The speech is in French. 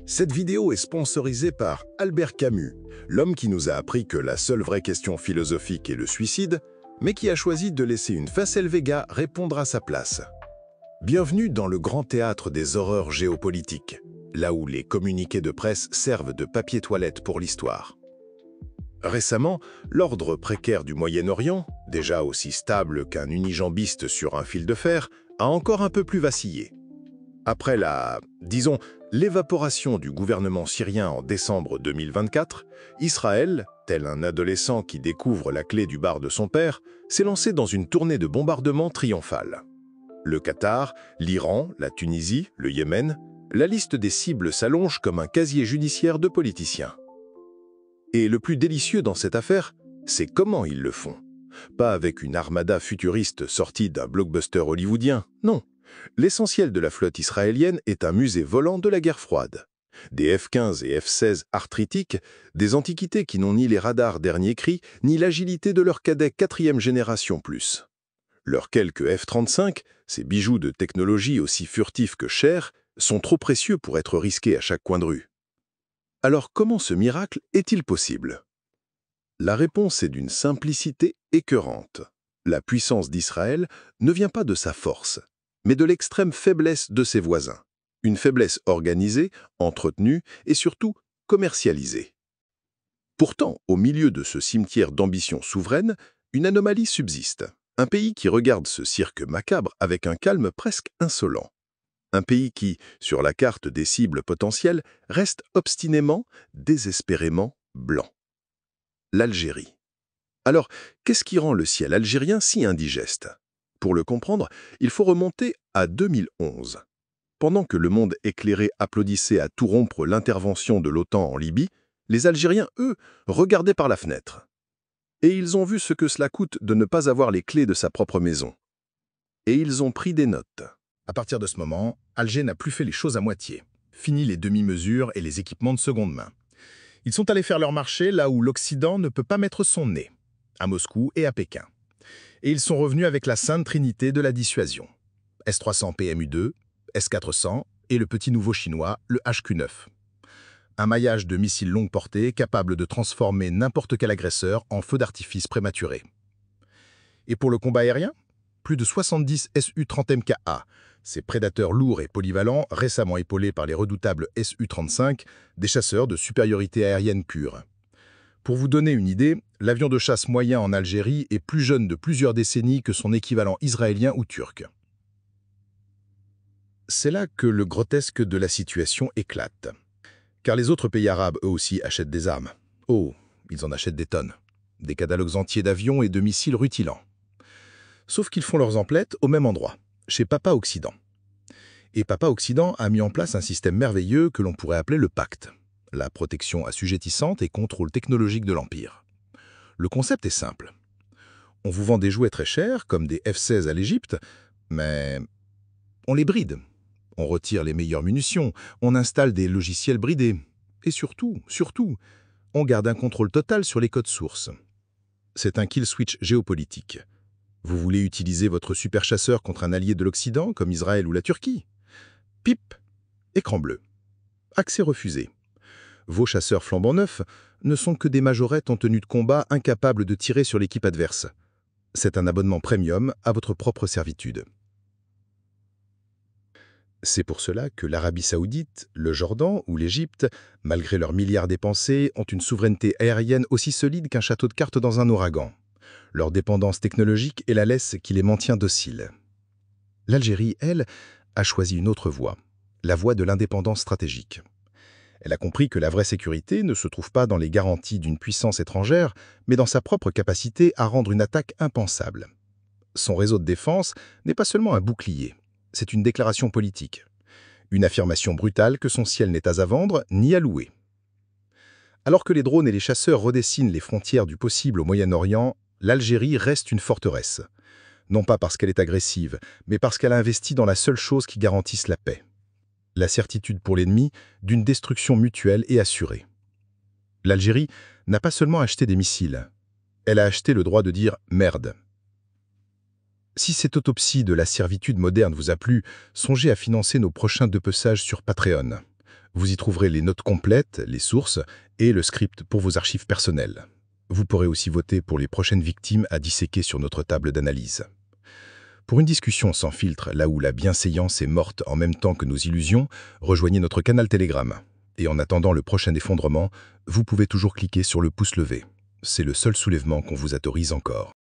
Cette vidéo est sponsorisée par Albert Camus, l'homme qui nous a appris que la seule vraie question philosophique est le suicide, mais qui a choisi de laisser une Facel Vega répondre à sa place. Bienvenue dans le grand théâtre des horreurs géopolitiques, là où les communiqués de presse servent de papier toilette pour l'histoire. Récemment, l'ordre précaire du Moyen-Orient, déjà aussi stable qu'un unijambiste sur un fil de fer, a encore un peu plus vacillé. Après l'évaporation du gouvernement syrien en décembre 2024, Israël, tel un adolescent qui découvre la clé du bar de son père, s'est lancé dans une tournée de bombardements triomphale. Le Qatar, l'Iran, la Tunisie, le Yémen, la liste des cibles s'allonge comme un casier judiciaire de politiciens. Et le plus délicieux dans cette affaire, c'est comment ils le font. Pas avec une armada futuriste sortie d'un blockbuster hollywoodien, non. L'essentiel de la flotte israélienne est un musée volant de la guerre froide. Des F-15 et F-16 arthritiques, des antiquités qui n'ont ni les radars dernier cri, ni l'agilité de leurs cadets 4e génération plus. Leurs quelques F-35, ces bijoux de technologie aussi furtifs que chers, sont trop précieux pour être risqués à chaque coin de rue. Alors comment ce miracle est-il possible? La réponse est d'une simplicité écœurante. La puissance d'Israël ne vient pas de sa force, mais de l'extrême faiblesse de ses voisins. Une faiblesse organisée, entretenue et surtout commercialisée. Pourtant, au milieu de ce cimetière d'ambition souveraine, une anomalie subsiste. Un pays qui regarde ce cirque macabre avec un calme presque insolent. Un pays qui, sur la carte des cibles potentielles, reste obstinément, désespérément blanc. L'Algérie. Alors, qu'est-ce qui rend le ciel algérien si indigeste? Pour le comprendre, il faut remonter à 2011. Pendant que le monde éclairé applaudissait à tout rompre l'intervention de l'OTAN en Libye, les Algériens, eux, regardaient par la fenêtre. Et ils ont vu ce que cela coûte de ne pas avoir les clés de sa propre maison. Et ils ont pris des notes. À partir de ce moment, Alger n'a plus fait les choses à moitié. Fini les demi-mesures et les équipements de seconde main. Ils sont allés faire leur marché là où l'Occident ne peut pas mettre son nez, à Moscou et à Pékin. Et ils sont revenus avec la sainte trinité de la dissuasion. S-300 PMU-2, S-400 et le petit nouveau chinois, le HQ-9. Un maillage de missiles longue portée capable de transformer n'importe quel agresseur en feu d'artifice prématuré. Et pour le combat aérien, plus de 70 Su-30MKA, ces prédateurs lourds et polyvalents récemment épaulés par les redoutables Su-35, des chasseurs de supériorité aérienne pure. Pour vous donner une idée, l'avion de chasse moyen en Algérie est plus jeune de plusieurs décennies que son équivalent israélien ou turc. C'est là que le grotesque de la situation éclate. Car les autres pays arabes, eux aussi, achètent des armes. Oh, ils en achètent des tonnes. Des catalogues entiers d'avions et de missiles rutilants. Sauf qu'ils font leurs emplettes au même endroit, chez Papa Occident. Et Papa Occident a mis en place un système merveilleux que l'on pourrait appeler le pacte. La protection assujettissante et contrôle technologique de l'Empire. Le concept est simple. On vous vend des jouets très chers, comme des F-16 à l'Égypte, mais on les bride. On retire les meilleures munitions, on installe des logiciels bridés. Et surtout, on garde un contrôle total sur les codes sources. C'est un kill switch géopolitique. Vous voulez utiliser votre super chasseur contre un allié de l'Occident, comme Israël ou la Turquie? Pip, écran bleu. Accès refusé. Vos chasseurs flambant neufs ne sont que des majorettes en tenue de combat incapables de tirer sur l'équipe adverse. C'est un abonnement premium à votre propre servitude. C'est pour cela que l'Arabie Saoudite, le Jordan ou l'Égypte, malgré leurs milliards dépensés, ont une souveraineté aérienne aussi solide qu'un château de cartes dans un ouragan. Leur dépendance technologique est la laisse qui les maintient dociles. L'Algérie, elle, a choisi une autre voie, la voie de l'indépendance stratégique. Elle a compris que la vraie sécurité ne se trouve pas dans les garanties d'une puissance étrangère, mais dans sa propre capacité à rendre une attaque impensable. Son réseau de défense n'est pas seulement un bouclier, c'est une déclaration politique. Une affirmation brutale que son ciel n'est pas à vendre ni à louer. Alors que les drones et les chasseurs redessinent les frontières du possible au Moyen-Orient, l'Algérie reste une forteresse. Non pas parce qu'elle est agressive, mais parce qu'elle a investi dans la seule chose qui garantisse la paix. La certitude pour l'ennemi d'une destruction mutuelle et assurée. L'Algérie n'a pas seulement acheté des missiles, elle a acheté le droit de dire « merde ». Si cette autopsie de la servitude moderne vous a plu, songez à financer nos prochains depeçages sur Patreon. Vous y trouverez les notes complètes, les sources et le script pour vos archives personnelles. Vous pourrez aussi voter pour les prochaines victimes à disséquer sur notre table d'analyse. Pour une discussion sans filtre, là où la bienséance est morte en même temps que nos illusions, rejoignez notre canal Telegram. Et en attendant le prochain effondrement, vous pouvez toujours cliquer sur le pouce levé. C'est le seul soulèvement qu'on vous autorise encore.